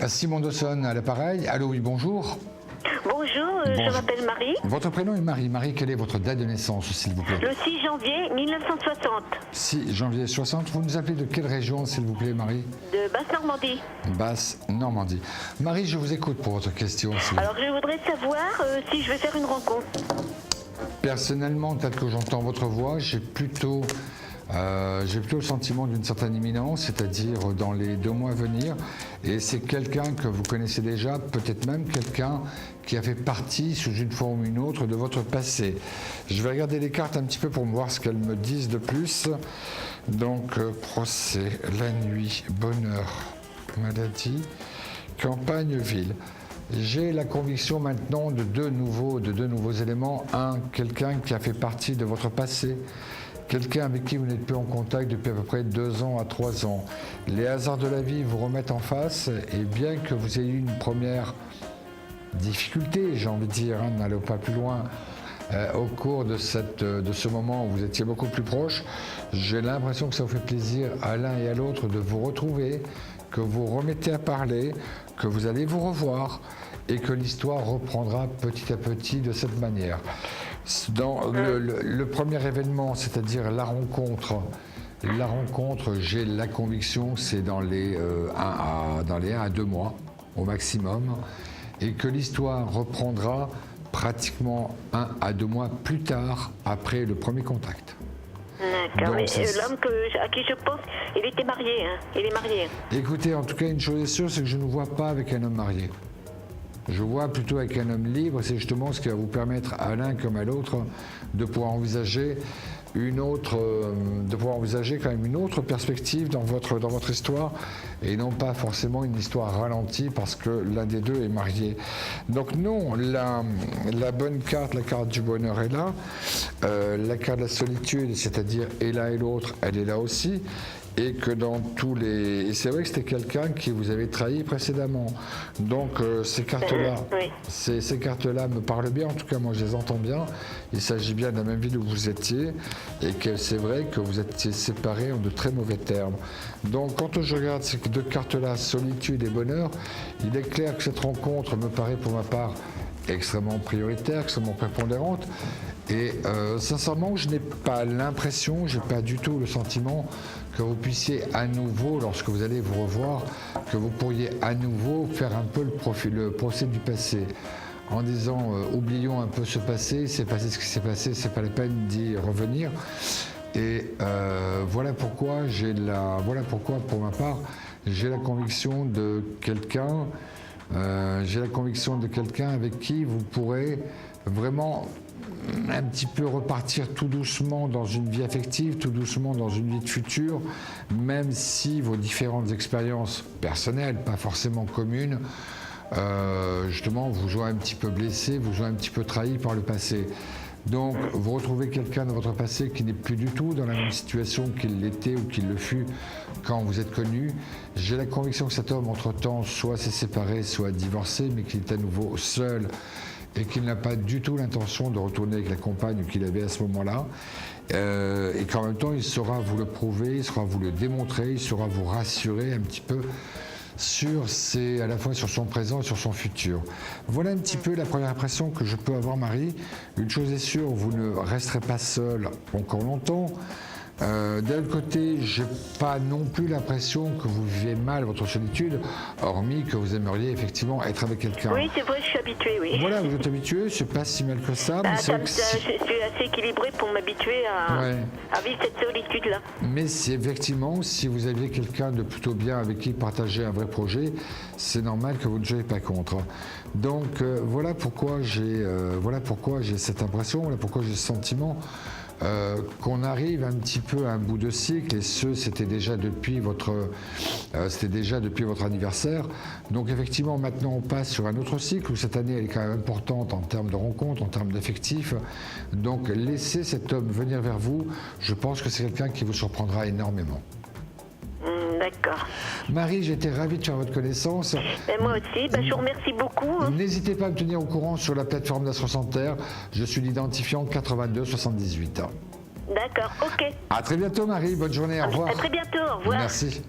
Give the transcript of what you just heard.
Simon Dawson à l'appareil. Allô, oui, bonjour. Bonjour, je m'appelle Marie. Votre prénom est Marie. Marie, quelle est votre date de naissance, s'il vous plaît? Le 6 janvier 1960. 6 janvier 60. Vous nous appelez de quelle région, s'il vous plaît, Marie? De Basse-Normandie. Basse-Normandie. Marie, je vous écoute pour votre question. Alors, je voudrais savoir si je vais faire une rencontre. Personnellement, tel que j'entends votre voix, j'ai plutôt le sentiment d'une certaine imminence, c'est-à-dire dans les 2 mois à venir. Et c'est quelqu'un que vous connaissez déjà, peut-être même quelqu'un qui a fait partie, sous une forme ou une autre, de votre passé. Je vais regarder les cartes un petit peu pour voir ce qu'elles me disent de plus. Donc, procès, la nuit, bonheur, maladie, campagne, ville. J'ai la conviction maintenant de deux nouveaux éléments. Un, quelqu'un qui a fait partie de votre passé. Quelqu'un avec qui vous n'êtes plus en contact depuis à peu près 2 ans à 3 ans. Les hasards de la vie vous remettent en face, et bien que vous ayez eu une première difficulté, j'ai envie de dire, n'allez pas plus loin, au cours de ce moment où vous étiez beaucoup plus proche, j'ai l'impression que ça vous fait plaisir à l'un et à l'autre de vous retrouver, que vous remettez à parler, que vous allez vous revoir et que l'histoire reprendra petit à petit de cette manière. Dans le premier événement, c'est-à-dire la rencontre, j'ai la conviction que c'est dans les 1 à 2 mois au maximum, et que l'histoire reprendra pratiquement 1 à 2 mois plus tard, après le premier contact. D'accord. L'homme à qui je pense, il était marié. Il est marié. Écoutez, en tout cas, une chose est sûre, c'est que je ne vois pas avec un homme marié. Je vois plutôt avec un homme libre. C'est justement ce qui va vous permettre à l'un comme à l'autre de pouvoir envisager quand même une autre perspective dans votre histoire, et non pas forcément une histoire ralentie parce que l'un des deux est marié. Donc non, la bonne carte, la carte du bonheur est là. La carte de la solitude, c'est-à-dire et l'un et l'autre, elle est là aussi. Et que dans tous les... Et c'est vrai que c'était quelqu'un qui vous avait trahi précédemment. Donc ces cartes-là, oui. ces cartes-là me parlent bien. En tout cas, moi, je les entends bien. Il s'agit bien de la même ville où vous étiez. Et que c'est vrai que vous étiez séparés en de très mauvais termes. Donc quand je regarde ces 2 cartes-là, solitude et bonheur, il est clair que cette rencontre me paraît pour ma part extrêmement prioritaire, extrêmement prépondérante. Et sincèrement, je n'ai pas l'impression, j'ai pas du tout le sentiment que vous puissiez à nouveau, lorsque vous allez vous revoir, que vous pourriez à nouveau faire un peu le procès du passé, en disant oublions un peu ce passé, c'est passé ce qui s'est passé, c'est pas la peine d'y revenir. Et voilà pourquoi pour ma part, j'ai la conviction de quelqu'un. Avec qui vous pourrez vraiment un petit peu repartir tout doucement dans une vie affective, tout doucement dans une vie de futur, même si vos différentes expériences personnelles, pas forcément communes, justement vous ont un petit peu blessé, vous ont un petit peu trahi par le passé. Donc vous retrouvez quelqu'un dans votre passé qui n'est plus du tout dans la même situation qu'il l'était ou qu'il le fut quand vous êtes connu. J'ai la conviction que cet homme, entre-temps, soit s'est séparé, soit divorcé, mais qu'il est à nouveau seul et qu'il n'a pas du tout l'intention de retourner avec la compagne qu'il avait à ce moment-là. Et qu'en même temps, il saura vous le prouver, il saura vous le démontrer, il saura vous rassurer un petit peu à la fois sur son présent et sur son futur. Voilà un petit peu la première impression que je peux avoir, Marie. Une chose est sûre, vous ne resterez pas seul encore longtemps. D'un autre côté, j'ai pas non plus l'impression que vous vivez mal votre solitude, hormis que vous aimeriez effectivement être avec quelqu'un. Oui, c'est vrai, je suis habituée, oui. Voilà, vous êtes habitué, c'est pas si mal que ça. Mais je suis assez équilibrée pour m'habituer à vivre cette solitude-là. Mais c'est effectivement, si vous aviez quelqu'un de plutôt bien avec qui partager un vrai projet, c'est normal que vous ne soyez pas contre. Donc voilà pourquoi j'ai cette impression, voilà pourquoi j'ai ce sentiment. Qu'on arrive un petit peu à un bout de cycle, et c'était déjà depuis votre anniversaire. Donc effectivement, maintenant on passe sur un autre cycle où cette année elle est quand même importante en termes de rencontres, en termes d'effectifs. Donc laissez cet homme venir vers vous. Je pense que c'est quelqu'un qui vous surprendra énormément. D'accord. Marie, j'étais ravi de faire votre connaissance. Et moi aussi, je vous remercie beaucoup. N'hésitez pas à me tenir au courant sur la plateforme d'Astro Santerre. Je suis l'identifiant 82 78. D'accord, ok. À très bientôt, Marie. Bonne journée, au revoir. À très bientôt, au revoir. Merci.